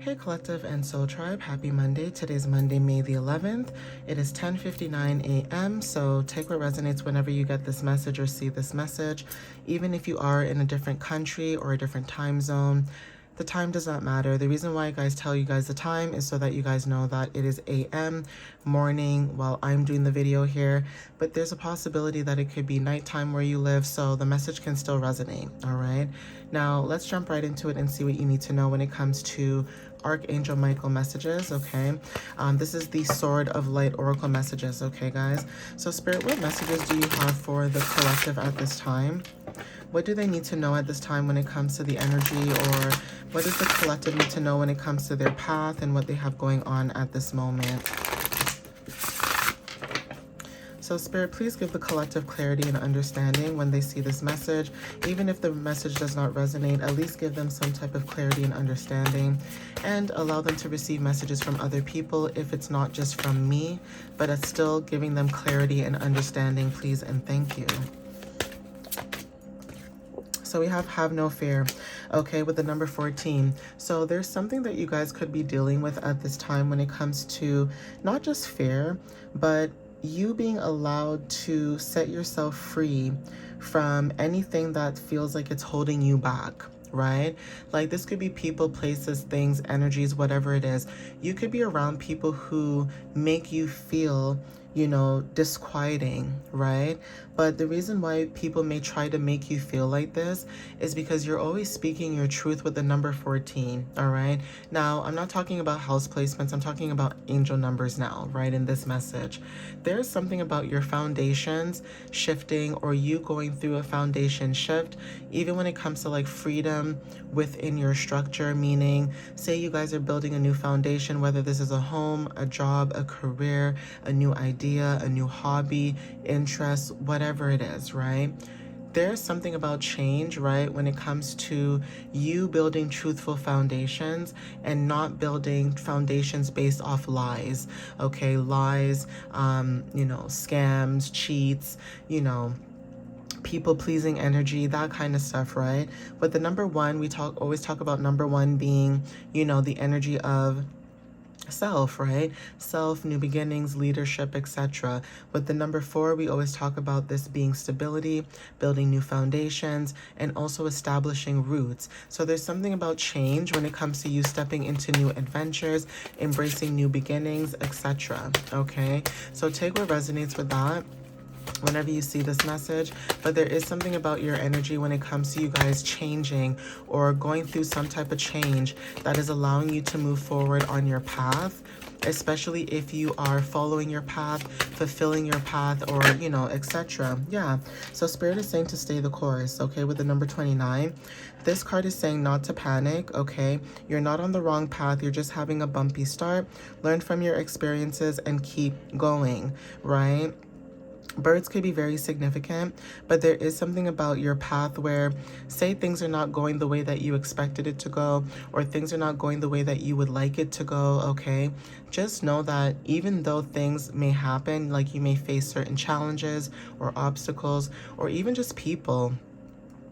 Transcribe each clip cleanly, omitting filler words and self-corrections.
Hey Collective and Soul Tribe, happy Monday. Today's Monday, May the 11th. It is 10:59 a.m. So take what resonates whenever you get this message or see this message. Even if you are in a different country or a different time zone, the time does not matter. The reason why I guys tell you guys the time is so that you guys know that it is a.m. morning while I'm doing the video here, but there's a possibility that it could be nighttime where you live, so the message can still resonate. All right, now let's jump right into it and see what you need to know when it comes to Archangel Michael messages. Okay, this is the Sword of Light Oracle messages. Okay, guys, so Spirit, what messages do you have for the collective at this time? What do they need to know at this time when it comes to the energy, or what does the collective need to know when it comes to their path and what they have going on at this moment? So Spirit, please give the collective clarity and understanding when they see this message. Even if the message does not resonate, at least give them some type of clarity and understanding, and allow them to receive messages from other people if it's not just from me, but it's still giving them clarity and understanding, please and thank you. So we have no fear, okay, with the number 14. So there's something that you guys could be dealing with at this time when it comes to not just fear, but you being allowed to set yourself free from anything that feels like it's holding you back, right? Like this could be people, places, things, energies, whatever it is. You could be around people who make you feel, you know, disquieting, right? But the reason why people may try to make you feel like this is because you're always speaking your truth with the number 14, all right? Now, I'm not talking about house placements. I'm talking about angel numbers now, right, in this message. There's something about your foundations shifting, or you going through a foundation shift, even when it comes to like freedom within your structure, meaning say you guys are building a new foundation, whether this is a home, a job, a career, a new idea, a new hobby, interest, whatever it is, right? There's something about change, right, when it comes to you building truthful foundations and not building foundations based off lies, okay? Lies, you know, scams, cheats, you know, people-pleasing energy, that kind of stuff, right? But the number one, we always talk about number one being, you know, the energy of self, right? Self, new beginnings, leadership, etc. With the number 4, we always talk about this being stability, building new foundations, and also establishing roots. So there's something about change when it comes to you stepping into new adventures, embracing new beginnings, etc. Okay, so take what resonates with that whenever you see this message, but there is something about your energy when it comes to you guys changing or going through some type of change that is allowing you to move forward on your path, especially if you are following your path, fulfilling your path, or, you know, etc. Yeah, so Spirit is saying to stay the course, okay, with the number 29. This card is saying not to panic, okay? You're not on the wrong path. You're just having a bumpy start. Learn from your experiences and keep going, right? Birds could be very significant, but there is something about your path where, say things are not going the way that you expected it to go, or things are not going the way that you would like it to go, okay? Just know that even though things may happen, like you may face certain challenges or obstacles, or even just people,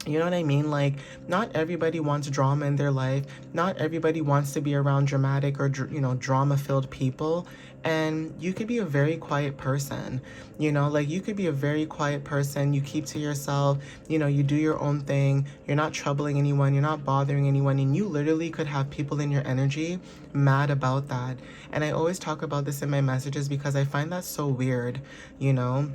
you know what I mean? Like, not everybody wants drama in their life. Not everybody wants to be around dramatic or, you know, drama-filled people. And you could be a very quiet person, you know, like you could be a very quiet person. You keep to yourself, you know, you do your own thing. You're not troubling anyone. You're not bothering anyone. And you literally could have people in your energy mad about that. And I always talk about this in my messages because I find that so weird, you know?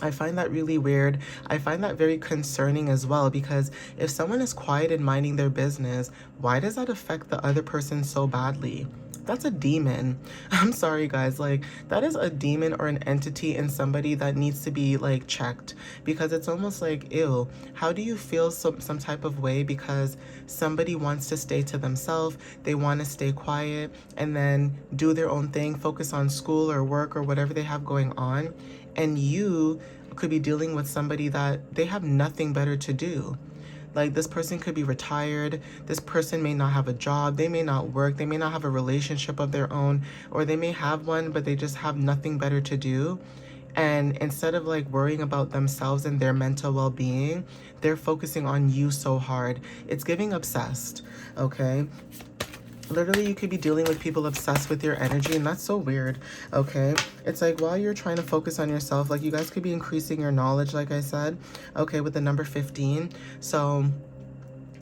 I find that really weird. I find that very concerning as well, because if someone is quiet and minding their business, why does that affect the other person so badly? That's a demon. I'm sorry, guys. Like, that is a demon or an entity in somebody that needs to be, like, checked. Because it's almost like, ew, how do you feel some type of way because somebody wants to stay to themselves, they want to stay quiet, and then do their own thing, focus on school or work or whatever they have going on, and you could be dealing with somebody that they have nothing better to do. Like, this person could be retired, this person may not have a job, they may not work, they may not have a relationship of their own, or they may have one, but they just have nothing better to do. And instead of like worrying about themselves and their mental well-being, they're focusing on you so hard. It's giving obsessed, okay? Literally, you could be dealing with people obsessed with your energy, and that's so weird, okay? It's like while you're trying to focus on yourself, like you guys could be increasing your knowledge, like I said, okay, with the number 15. So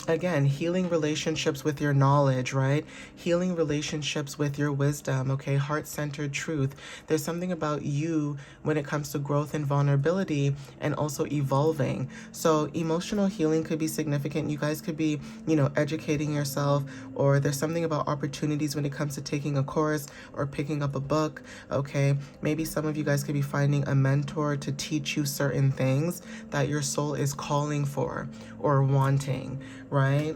again, healing relationships with your knowledge, right? Healing relationships with your wisdom, okay? Heart-centered truth. There's something about you when it comes to growth and vulnerability and also evolving. So emotional healing could be significant. You guys could be, educating yourself, or there's something about opportunities when it comes to taking a course or picking up a book, okay? Maybe some of you guys could be finding a mentor to teach you certain things that your soul is calling for or wanting, right?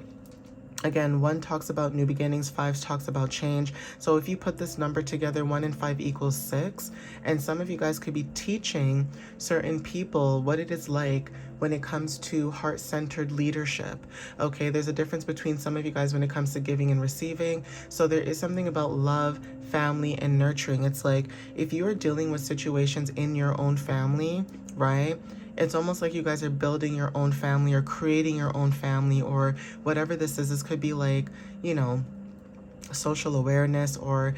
Again, 1 talks about new beginnings, 5 talks about change. So if you put this number together, 1 and 5 equals 6. And some of you guys could be teaching certain people what it is like when it comes to heart-centered leadership. Okay, there's a difference between some of you guys when it comes to giving and receiving. So there is something about love, family, and nurturing. It's like if you are dealing with situations in your own family, right? It's almost like you guys are building your own family or creating your own family or whatever this is. This could be like, social awareness or,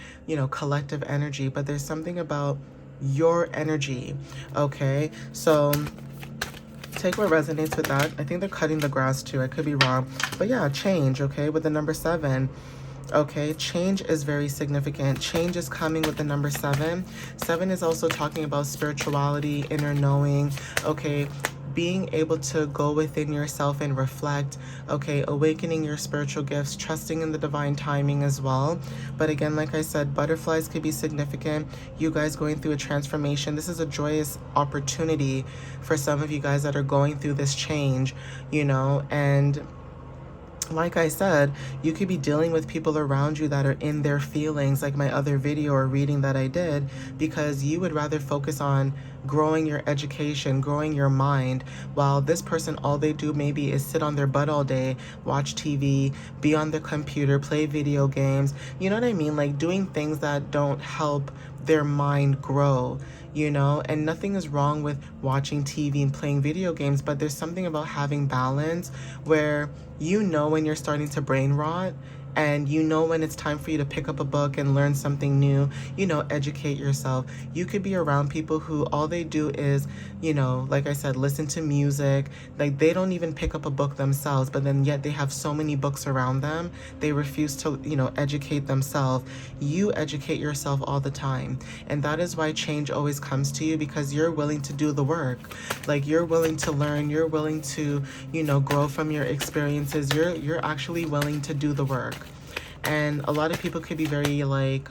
collective energy. But there's something about your energy, okay? So take what resonates with that. I think they're cutting the grass too. I could be wrong. But yeah, change, okay, with the number 7. Okay, change is very significant. Change is coming with the number 7. 7 is also talking about spirituality, inner knowing, okay, being able to go within yourself and reflect, okay, awakening your spiritual gifts, trusting in the divine timing as well. But again, like I said, butterflies could be significant. You guys going through a transformation. This is a joyous opportunity for some of you guys that are going through this change, and like I said, you could be dealing with people around you that are in their feelings, like my other video or reading that I did, because you would rather focus on growing your education, growing your mind, while this person, all they do maybe is sit on their butt all day, watch TV, be on the computer, play video games, you know what I mean? Like doing things that don't help their mind grow, and nothing is wrong with watching TV and playing video games, but there's something about having balance where when you're starting to brain rot, and when it's time for you to pick up a book and learn something new, educate yourself. You could be around people who all they do is, like I said, listen to music. Like they don't even pick up a book themselves, but then yet they have so many books around them. They refuse to, educate themselves. You educate yourself all the time. And that is why change always comes to you, because you're willing to do the work. Like you're willing to learn, you're willing to, grow from your experiences. You're actually willing to do the work. And a lot of people could be very like,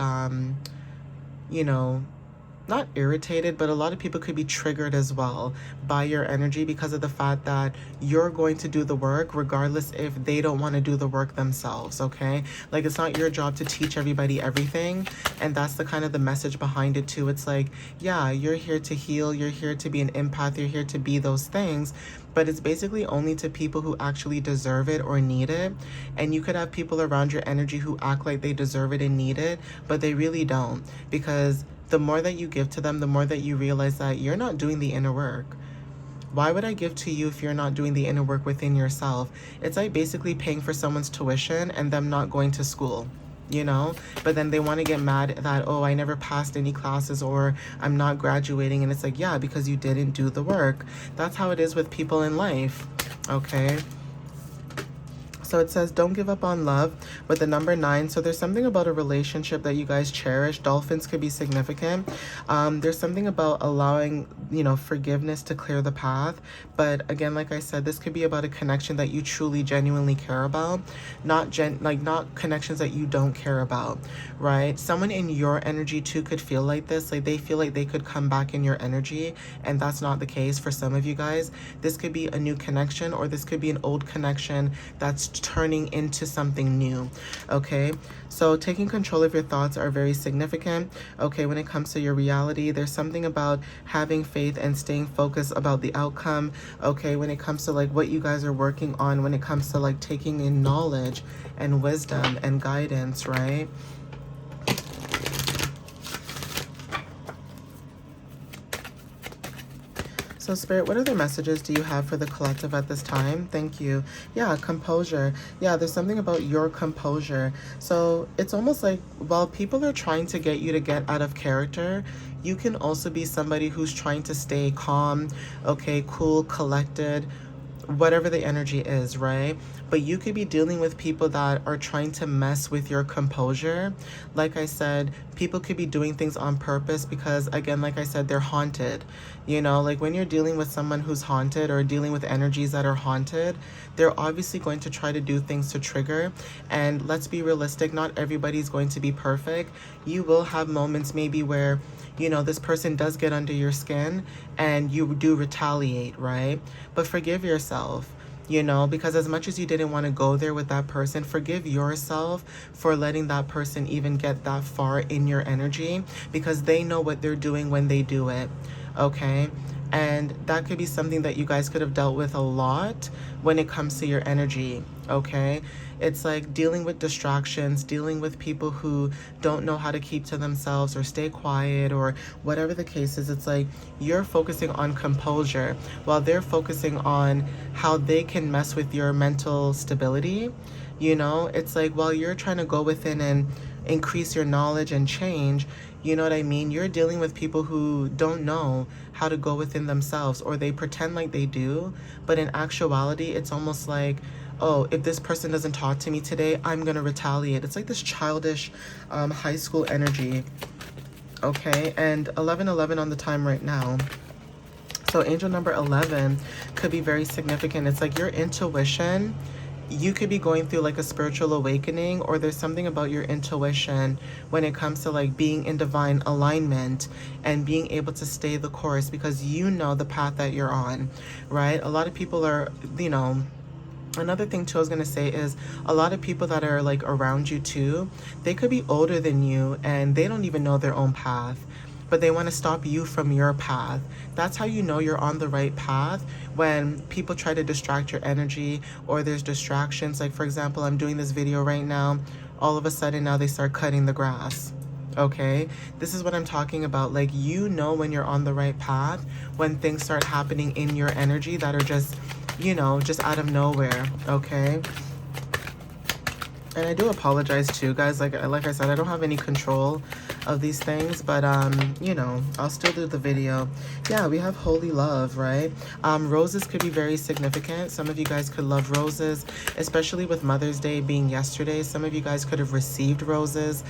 not irritated, but a lot of people could be triggered as well by your energy because of the fact that you're going to do the work regardless if they don't want to do the work themselves, okay? Like it's not your job to teach everybody everything, and that's the kind of the message behind it too. It's like, yeah, you're here to heal, you're here to be an empath, you're here to be those things, but it's basically only to people who actually deserve it or need it. And you could have people around your energy who act like they deserve it and need it, but they really don't, because the more that you give to them, the more that you realize that you're not doing the inner work. Why would I give to you if you're not doing the inner work within yourself? It's like basically paying for someone's tuition and them not going to school, But then they want to get mad that, oh, I never passed any classes or I'm not graduating. And it's like, yeah, because you didn't do the work. That's how it is with people in life, okay? So it says, don't give up on love with the number 9. So there's something about a relationship that you guys cherish. Dolphins could be significant. There's something about allowing, forgiveness to clear the path. But again, like I said, this could be about a connection that you truly, genuinely care about. Not connections that you don't care about, right? Someone in your energy too could feel like this. Like they feel like they could come back in your energy. And that's not the case for some of you guys. This could be a new connection, or this could be an old connection that's turning into something new, okay? So taking control of your thoughts are very significant, okay? When it comes to your reality, there's something about having faith and staying focused about the outcome, okay? When it comes to like what you guys are working on, when it comes to like taking in knowledge and wisdom and guidance, right? So Spirit, what other messages do you have for the collective at this time? Thank you. Yeah, composure. Yeah, there's something about your composure. So it's almost like while people are trying to get you to get out of character, you can also be somebody who's trying to stay calm, okay, cool, collected, whatever the energy is, right? But you could be dealing with people that are trying to mess with your composure. Like I said, people could be doing things on purpose because, again, like I said, they're haunted. You know, like when you're dealing with someone who's haunted or dealing with energies that are haunted, they're obviously going to try to do things to trigger. And let's be realistic, not everybody's going to be perfect. You will have moments maybe where, you know, this person does get under your skin and you do retaliate, right? But forgive yourself, you know, because as much as you didn't want to go there with that person, forgive yourself for letting that person even get that far in your energy, because they know what they're doing when they do it, okay? And that could be something that you guys could have dealt with a lot when it comes to your energy, okay? It's like dealing with distractions, dealing with people who don't know how to keep to themselves or stay quiet or whatever the case is. It's like you're focusing on composure while they're focusing on how they can mess with your mental stability. You know, it's like while you're trying to go within and increase your knowledge and change, you know what I mean? You're dealing with people who don't know how to go within themselves, or they pretend like they do, but in actuality, it's almost like, oh, if this person doesn't talk to me today, I'm gonna retaliate. It's like this childish high school energy, okay? And 11:11 on the time right now. So angel number 11 could be very significant. It's like your intuition. You could be going through like a spiritual awakening, or there's something about your intuition when it comes to like being in divine alignment and being able to stay the course because you know the path that you're on, right? A lot of people are, you know, another thing too I was going to say is a lot of people that are like around you too, they could be older than you and they don't even know their own path, but they want to stop you from your path. That's how you know you're on the right path, when people try to distract your energy or there's distractions. Like, for example, I'm doing this video right now. All of a sudden now they start cutting the grass. Okay, this is what I'm talking about. Like, you know when you're on the right path when things start happening in your energy that are just, you know, just out of nowhere, okay? And I do apologize too, guys. Like I said, I don't have any control of these things, but you know, I'll still do the video. Yeah, we have holy love, right? Roses could be very significant. Some of you guys could love roses, especially with Mother's Day being yesterday. Some of you guys could have received roses.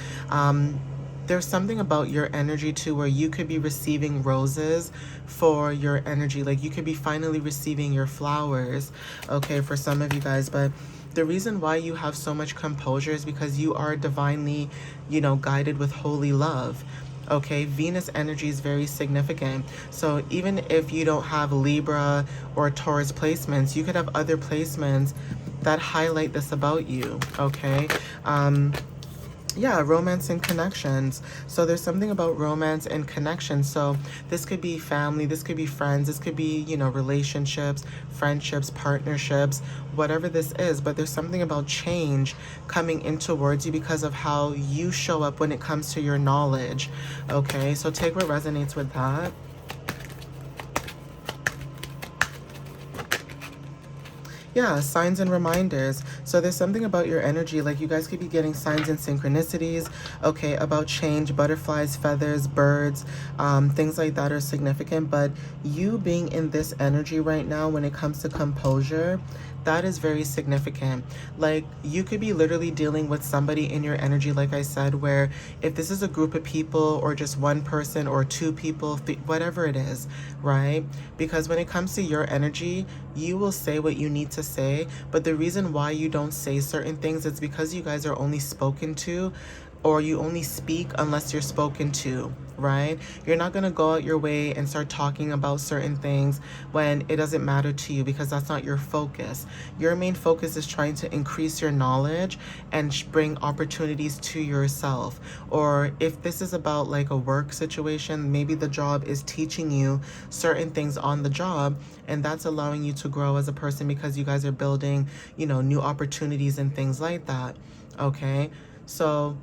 There's something about your energy too where you could be receiving roses for your energy. Like you could be finally receiving your flowers, okay, for some of you guys. But the reason why you have so much composure is because you are divinely, you know, guided with holy love. Okay, Venus energy is very significant. So even if you don't have Libra or Taurus placements, you could have other placements that highlight this about you, okay? Yeah, romance and connections. So there's something about romance and connection. So this could be family, this could be friends, this could be, you know, relationships, friendships, partnerships, whatever this is. But there's something about change coming in towards you because of how you show up when it comes to your knowledge. Okay, so take what resonates with that. Yeah, signs and reminders. So there's something about your energy, like you guys could be getting signs and synchronicities, okay, about change, butterflies, feathers, birds, things like that are significant. But you being in this energy right now when it comes to composure, that is very significant. Like you could be literally dealing with somebody in your energy, like I said, where if this is a group of people or just one person or two people, whatever it is, right? Because when it comes to your energy, you will say what you need to say, but the reason why you don't say certain things is because you guys are only spoken to, or you only speak unless you're spoken to, right? You're not going to go out your way and start talking about certain things when it doesn't matter to you, because that's not your focus. Your main focus is trying to increase your knowledge and bring opportunities to yourself. Or if this is about like a work situation, maybe the job is teaching you certain things on the job, and that's allowing you to grow as a person because you guys are building, you know, new opportunities and things like that. Okay, so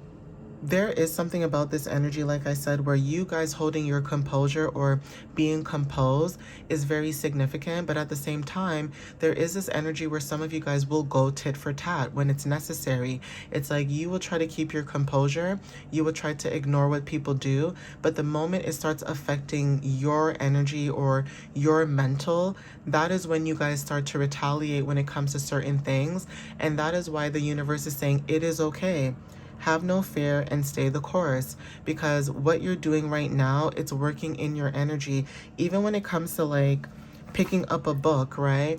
there is something about this energy, like I said, where you guys holding your composure or being composed is very significant. But at the same time, there is this energy where some of you guys will go tit for tat when it's necessary. It's like you will try to keep your composure, you will try to ignore what people do, but the moment it starts affecting your energy or your mental, that is when you guys start to retaliate when it comes to certain things. And that is why the universe is saying it is okay. Have no fear and stay the course, because what you're doing right now, it's working in your energy. Even when it comes to like picking up a book, right?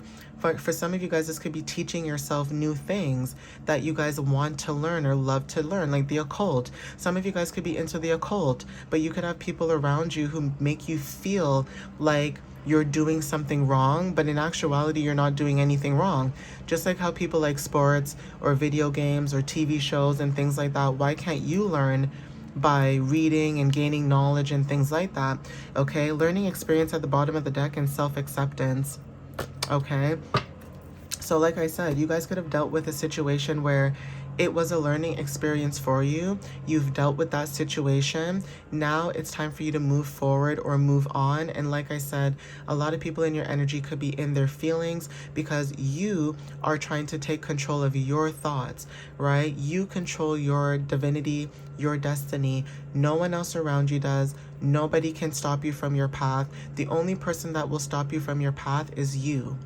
For some of you guys, this could be teaching yourself new things that you guys want to learn or love to learn, like the occult. Some of you guys could be into the occult, but you could have people around you who make you feel like you're doing something wrong, but in actuality, you're not doing anything wrong. Just like how people like sports or video games or TV shows and things like that, why can't you learn by reading and gaining knowledge and things like that? Okay, learning experience at the bottom of the deck and self-acceptance. Okay, so like I said, you guys could have dealt with a situation where it was a learning experience for you. You've dealt with that situation. Now it's time for you to move forward or move on. And like I said, a lot of people in your energy could be in their feelings because you are trying to take control of your thoughts, right? You control your divinity, your destiny. No one else around you does. Nobody can stop you from your path. The only person that will stop you from your path is you.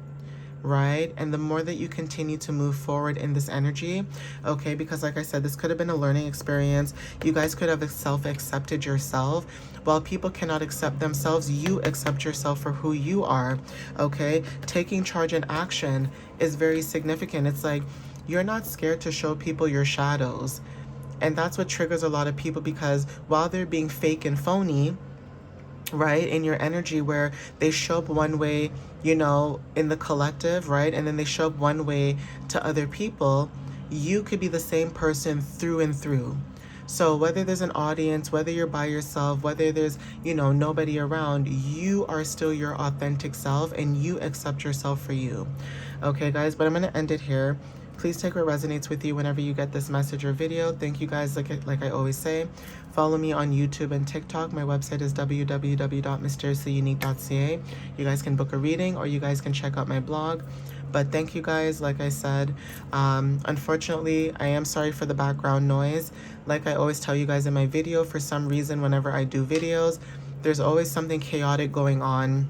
Right? And the more that you continue to move forward in this energy, okay, because like I said, this could have been a learning experience. You guys could have self-accepted yourself. While people cannot accept themselves, you accept yourself for who you are, okay? Taking charge and action is very significant. It's like you're not scared to show people your shadows. And that's what triggers a lot of people, because while they're being fake and phony, right, in your energy, where they show up one way, you know, in the collective, right, and then they show up one way to other people, you could be the same person through and through. So whether there's an audience, whether you're by yourself, whether there's, you know, nobody around, you are still your authentic self and you accept yourself for you. Okay, guys, but I'm going to end it here. Please take what resonates with you whenever you get this message or video. Thank you guys. Like I always say, follow me on YouTube and TikTok. My website is www.mysteriouslyunique.ca. You guys can book a reading or you guys can check out my blog. But thank you guys. Like I said, unfortunately, I am sorry for the background noise. Like I always tell you guys in my video, for some reason, whenever I do videos, there's always something chaotic going on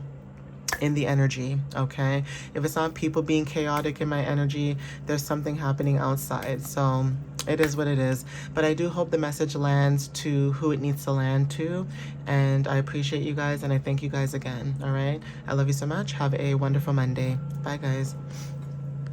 in the energy, okay? If it's not people being chaotic in my energy, there's something happening outside. So it is what it is. But I do hope the message lands to who it needs to land to. And I appreciate you guys and I thank you guys again, all right? I love you so much. Have a wonderful Monday. Bye, guys.